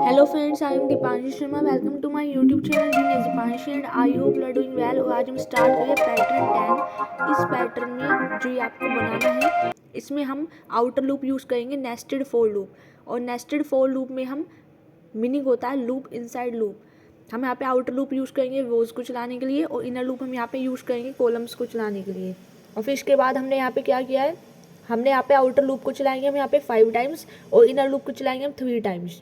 Hello friends, I am Deepanshi Sharma. Welcome to my YouTube channel genius Deepanshi and I hope you are doing well. और आज हम start करें pattern 10। इस pattern में जो ये आपको बनाना है, इसमें हम आउटर लूप यूज़ करेंगे, नेस्टेड फोर लूप। और नेस्टेड फोर लूप में हम मीनिंग होता है लूप इनसाइड लूप। हम यहाँ पे आउटर लूप यूज़ करेंगे रोज़ को चलाने के लिए, और इनर लूप हम यहाँ पे यूज़ करेंगे कॉलम्स को चलाने के लिए। और फिर इसके बाद हमने यहाँ पे क्या किया है, हमने यहाँ पे आउटर लूप को चलाएंगे हम यहाँ पे 5 टाइम्स, और इनर लूप को चलाएंगे हम 3 टाइम्स।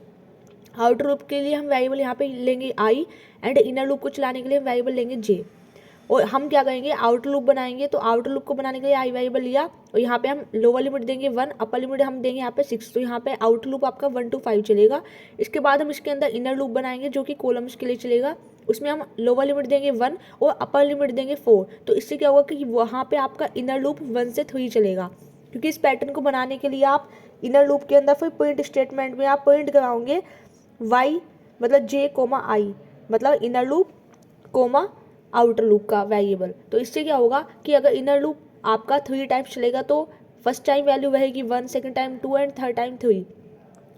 आउटर लूप के लिए हम वेरिएबल यहाँ पे लेंगे आई, एंड इनर लूप को चलाने के लिए हम वेरिएबल लेंगे जे। और हम क्या करेंगे, आउटर लूप बनाएंगे। तो आउटर लूप को बनाने के लिए आई वेरिएबल लिया, और यहाँ पे हम लोअर लिमिट देंगे 1, अपर लिमिट हम देंगे यहाँ पे 6। तो यहाँ पे आउटर लूप आपका 1 to 5 चलेगा। इसके बाद हम इसके अंदर इनर लूप बनाएंगे जो कि कॉलम्स के लिए चलेगा। उसमें हम लोअर लिमिट देंगे 1 और अपर लिमिट देंगे 4। तो इससे क्या होगा कि वहाँ पे आपका इनर लूप 1 से 3 चलेगा, क्योंकि इस पैटर्न को बनाने के लिए आप इनर लूप के अंदर फिर प्रिंट स्टेटमेंट में आप प्रिंट कराओगे वाई मतलब जे कोमा आई, मतलब inner loop comma outer loop का वेरिएबल। तो इससे क्या होगा कि अगर इनर लूप आपका 3 टाइम्स चलेगा तो फर्स्ट टाइम वैल्यू रहेगी 1, second time 2 and third time 3।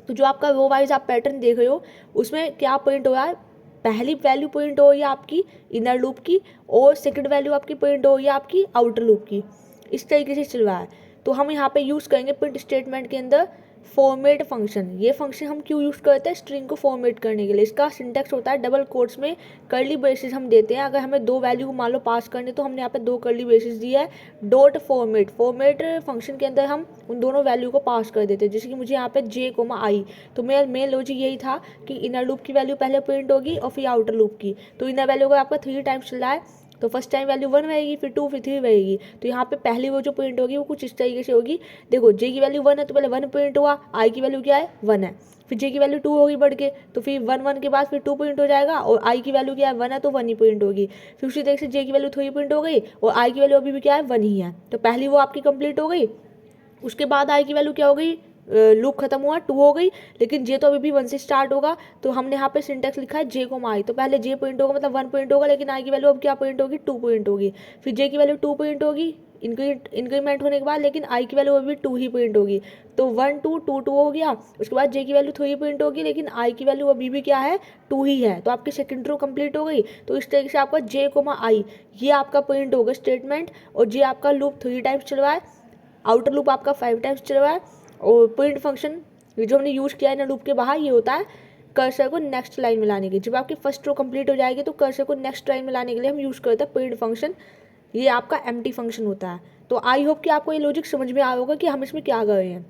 तो जो आपका रो वाइज आप पैटर्न देख रहे हो उसमें क्या प्रिंट हो रहा है, पहली वैल्यू प्रिंट हो रही है आपकी इनर लूप की, और सेकंड वैल्यू आपकी प्रिंट हो रही है आपकी आउटर लूप की। इस तरीके से चल रहा है। तो हम यहाँ पे यूज़ करेंगे प्रिंट स्टेटमेंट के अंदर फॉर्मेट फंक्शन। ये फंक्शन हम क्यों यूज़ करते हैं, स्ट्रिंग को फॉर्मेट करने के लिए। इसका सिंटैक्स होता है डबल कोट्स में कर्ली ब्रेसेस हम देते हैं। अगर हमें 2 वैल्यू को मान लो पास करने, तो हमने यहाँ पे 2 कर्ली ब्रेसेस दिया है। डॉट फॉर्मेट फंक्शन के अंदर हम उन दोनों वैल्यू को पास कर देते हैं। जैसे कि मुझे यहाँ पे जे कोमा आई, तो मेरा मेन लॉजिक यही था कि इनर लूप की वैल्यू पहले प्रिंट होगी और फिर आउटर लूप की। तो इनर वैल्यू अगर आपका 3 टाइम्स चल रहा है तो फर्स्ट टाइम वैल्यू 1 रहेगी, फिर 2, फिर 3 रहेगी। तो यहाँ पे पहली वो जो प्रिंट होगी वो कुछ इस तरीके से होगी। देखो जे की वैल्यू 1 है तो पहले 1 प्रिंट हुआ, आई की वैल्यू क्या है 1 है। फिर जे की वैल्यू 2 होगी बढ़ के, तो फिर 1 के बाद फिर 2 प्रिंट हो जाएगा, और आई की वैल्यू क्या है 1 है तो 1 ही प्रिंट होगी। फिर उसी तरीके से जे की वैल्यू 3 प्रिंट हो गई, और आई की वैल्यू अभी भी क्या है 1 ही है। तो पहली वो आपकी कंप्लीट हो गई। उसके बाद आई की वैल्यू क्या हो गई, लूप खत्म हुआ 2 हो गई, लेकिन जे तो अभी भी 1 से स्टार्ट होगा। तो हमने यहाँ पे सिंटैक्स लिखा है जे कोमा आई। तो पहले जे प्रिंट होगा मतलब 1 प्रिंट होगा, लेकिन आई की वैल्यू अब क्या प्रिंट होगी 2 प्रिंट होगी। फिर जे की वैल्यू 2 प्रिंट होगी इंक्रीमेंट होने के बाद, लेकिन आई की वैल्यू अभी 2 ही प्रिंट होगी। तो 1 2 2 2 हो गया। उसके बाद जे की वैल्यू 3 प्रिंट होगी, लेकिन आई की वैल्यू अभी भी क्या है 2 ही है। तो आपकी सेकंड रो कंप्लीट हो गई। तो इस तरीके से आपका जे कोमा आई ये आपका प्रिंट होगा स्टेटमेंट। और जे आपका लूप 3 टाइम्स चल रहा है, आउटर लूप आपका 5 टाइम्स चल रहा है। और प्रिंट फंक्शन जो हमने यूज़ किया है ना लूप के बाहर, ये होता है कर्सर को नेक्स्ट लाइन में लाने के। जब आपकी फर्स्ट रो कंप्लीट हो जाएगी तो कर्सर को नेक्स्ट लाइन में लाने के लिए हम यूज़ करते हैं प्रिंट फंक्शन। ये आपका एम्प्टी फंक्शन होता है। तो आई होप कि आपको ये लॉजिक समझ में आया होगा कि हम इसमें क्या कर रहे हैं।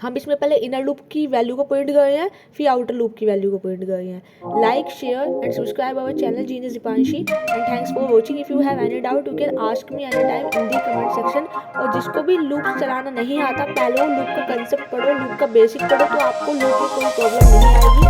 हम इसमें पहले इनर लूप की वैल्यू को प्रिंट कर रहे हैं, फिर आउटर लूप की वैल्यू को प्रिंट कर रहे हैं। Like, share and subscribe our channel genius Deepanshi, and thanks for watching. If you have any doubt you can ask me any time in the comment section. और जिसको भी लूप चलाना नहीं आता, पहले वो लूप का कंसेप्ट पढ़ो, लूप का बेसिक पढ़ो, तो आपको लूप में कोई प्रॉब्लम नहीं आएगी।